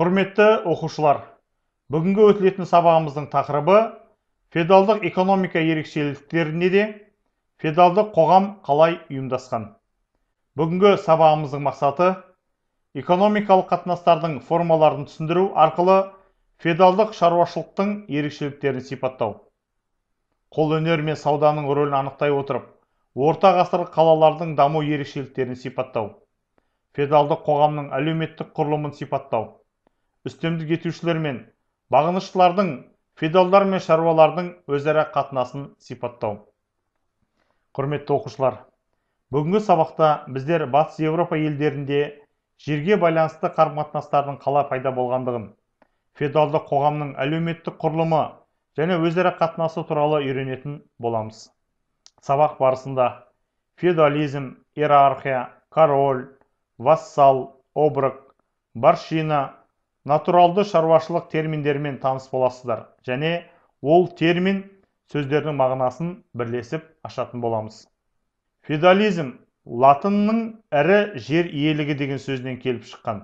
Құрметті оқушылар, бүгінгі өтілетін сабағымыздың тақырыбы феодалдық экономика ерекшеліктеріне де феодалдық қоғам қалай ұйымдасқан. Бүгінгі сабағымыздың мақсаты экономикалық қатынастардың формаларын түсіндіру арқылы феодалдық шаруашылықтың ерекшеліктерін сипаттау. Қолөнер мен сауданың рөлін анықтай отырып, орта ғасырлық қалалардың даму ерекшеліктерін сипаттау. Феодалдық қоғамның әлеуметтік құрылымын сипаттау. Үстемдік етушілер мен бағынышшылардың феодалдар мен шаруалардың өзара қатынасын сипаттау. Құрметті оқушылар, бүгінгі сабақта біздер Батыс Еуропа елдерінде жерге байланысты қарым-қатынастардың қалай пайда болғандығын, феодалдық қоғамның әлеуметтік құрылымы және өзара қатынасы туралы үйренетін боламыз. Сабақ барысында феодализм, иерархия, король, вассал, оброк, барщина, натуралды шаруашылық терминдермен таныс боласыздар, және ол термин сөздердің мағынасын бірлесіп ашатын боламыз. Феодализм латынның ірі жер иелігі деген сөзінен келіп шыққан.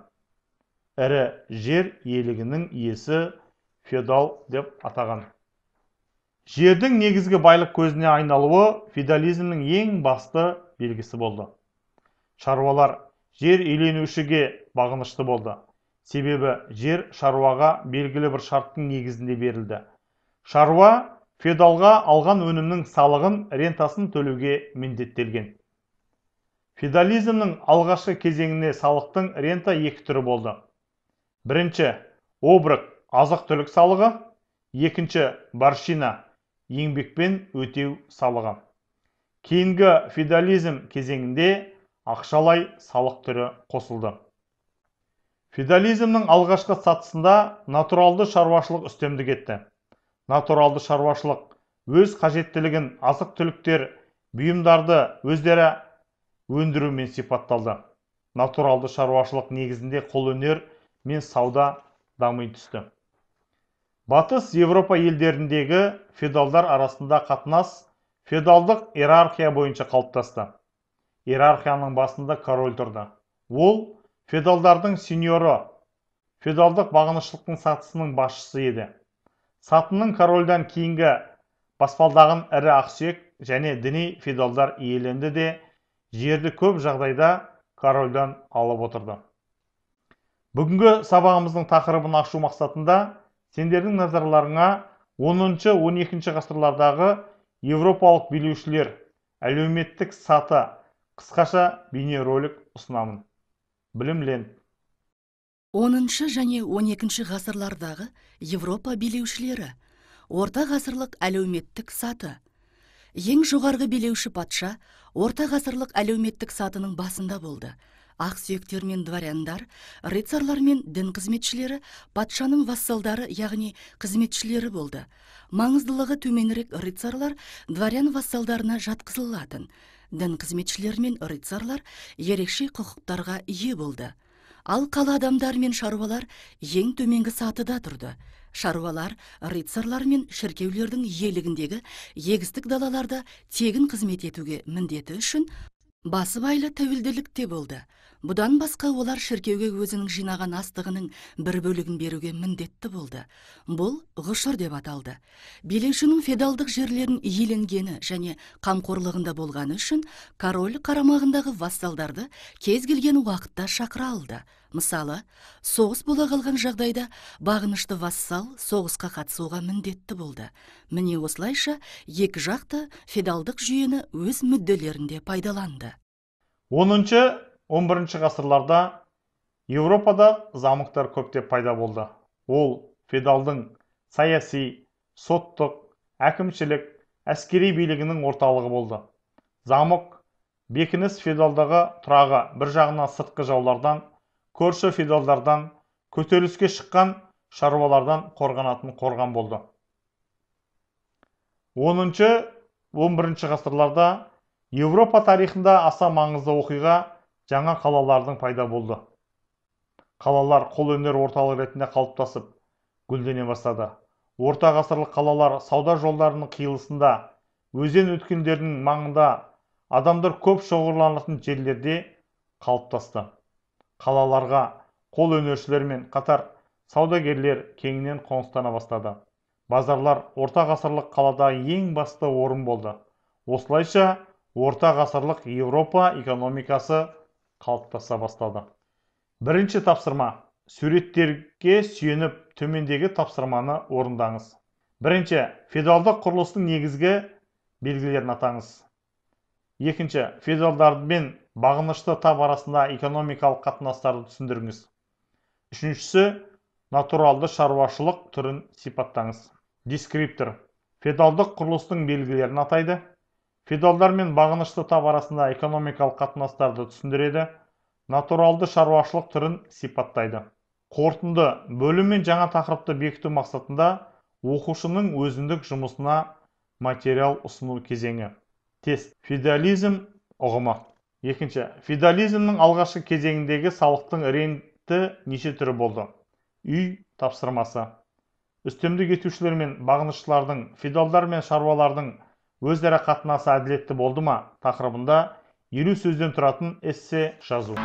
Ірі жер иелігінің иесі феодал деп атаған. Жердің негізгі байлық көзіне айналуы феодализмнің ең басты белгісі болды. Шаруалар жер иеленушіге бағынышты болды. Себебі жер шаруаға белгілі бір шарттың негізінде берілді. Шаруа феодалға алған өнімнің салығын, рентасын төлеуге міндеттелген. Феодализмнің алғашқы кезеңіне салықтың рента екі түрі болды. Бірінші оброк, азық-түлік салығы, екінші барщина, еңбекпен өтеу салығы. Кейінгі феодализм кезеңінде ақшалай салық түрі қосылды. Феодализмнің алғашқы сатысында натуралды шаруашылық үстемдік етті. Натуралды шаруашылық өз қажеттілігін азық-түліктер, бұйымдарды өздері өндірумен сипатталды. Натуралды шаруашылық негізінде қолөнер мен сауда дами түсті. Батыс Еуропа елдеріндегі феодалдар арасында қатынас феодалдық иерархия бойынша қалыптасты. Иерархияның басында король тұрды. Ол феодалдардың сеньоры, феодалдық бағынышылықтың сатысының басшысы еді. Сатының корольдан кейінгі баспалдағын ірі ақсүйек және діни феодалдар иеленді де, жерді көп жағдайда корольдан алып отырды. Бүгінгі сабағымыздың тақырыбын ашу мақсатында сендердің назарларыңа 10-12 ғасырлардағы еуропалық билеушілер әлеуметтік саты қысқаша бейнеролик ұсынамын. Білім лент. 10 және 12 ғасырлардағы Европа билеушілері, орта ғасырлық әлеуметтік саты. Ең жоғарғы билеуші патша орта ғасырлық әлеуметтік сатының басында болды. Ақсүйектер мен дворяндар, рыцарлар мен дін қызметшілері патшаның вассалдары, яғни қызметшілері болды. Маңыздылығы төменірек рыцарлар дворян вассалдарына жатқызылатын. Дін қызметшілер мен рыцарлар ерекше құқықтарға ие болды. Ал қала адамдар мен шаруалар ең төменгі сатыда тұрды. Шаруалар, рыцарлар мен шіркеулердің иелігіндегі егістік далаларда тегін қызмет етуге міндеті үшін басыбайлы тәуелділікте болды. Бұдан басқа олар шіркеуге өзінің жинаған астығының бір бөлігін беруге міндетті болды. Бұл ғұшыр деп аталды. Билеушінің феодалдық жерлерін иеленгені және қамқорлығында болғаны үшін король қарамағындағы вассалдарды кез келген уақытта шақыра алды. Мысалы, соғыс бола қалған жағдайда бағынышты вассал соғысқа қатысуға міндетті болды. Міне осылайша екі жақты феодалдық жүйені өз мүдделерінде пайдаланды. 10-11 ғасырларда Еуропада замоктар көптеп пайда болды. Ол феодалдың саяси, соттық, әкімшілік, әскери билігінің орталығы болды. Замок бекініс феодалдағы тұрағы, бір жағына сыртқы жаулардан, көрші феодалдардан, көтеріліске шыққан шаруалардан қорғанатын қорған болды. 10-11 ғасырларда Еуропа тарихында аса маңызды оқиға жаңа қалалардың пайда болды. Қалалар қолөнер орталығы ретінде қалыптасып, гүлдене бастады. Орта ғасырлық қалалар сауда жолдарының қиылысында, өзен өткелдерінің маңында, адамдар көп шоғырланатын жерлерде қалыптасты. Қалаларға қол өнершілермен қатар Саудагерлер кеңінен қоныстана бастады. Базарлар орта ғасырлық қалада ең басты орын болды. Осылайша, орта ғасырлық Еуропа экономикасы қалыптаса бастады. Бірінші тапсырма. Суреттерге сүйеніп төмендегі тапсырманы орындаңыз. Бірінші, феодалдық құрылыстың негізгі белгілерін атаңыз. Екінші, феодалдар мен бағынышты тап арасында экономикалық қатынастарды түсіндіріңіз. Үшіншісі, натуралды шаруашылық түрін сипаттаңыз. Дескриптор. Феодалдық құрылыстың белгілерін атайды. Феодалдар мен бағынышты тап арасында экономикалық қатынастарды түсіндіреді. Натуралды шаруашылық түрін сипаттайды. Қорытынды. Бөлім мен жаңа тақырыпты бекіту мақсатында оқушының өзіндік жұмысына материал ұсыну кезеңі. Тест. Феодализм ұғымы. Екінші. Феодализмнің алғашқы кезеңіндегі салықтың ренті неше түрі болды? Үй тапсырмасы. Үстемдік етушілер мен бағынышшылардың, феодалдар мен шаруалардың өзара қатынасы әділетті болды ма тақырыбында 50 сөзден тұратын эссе жазу.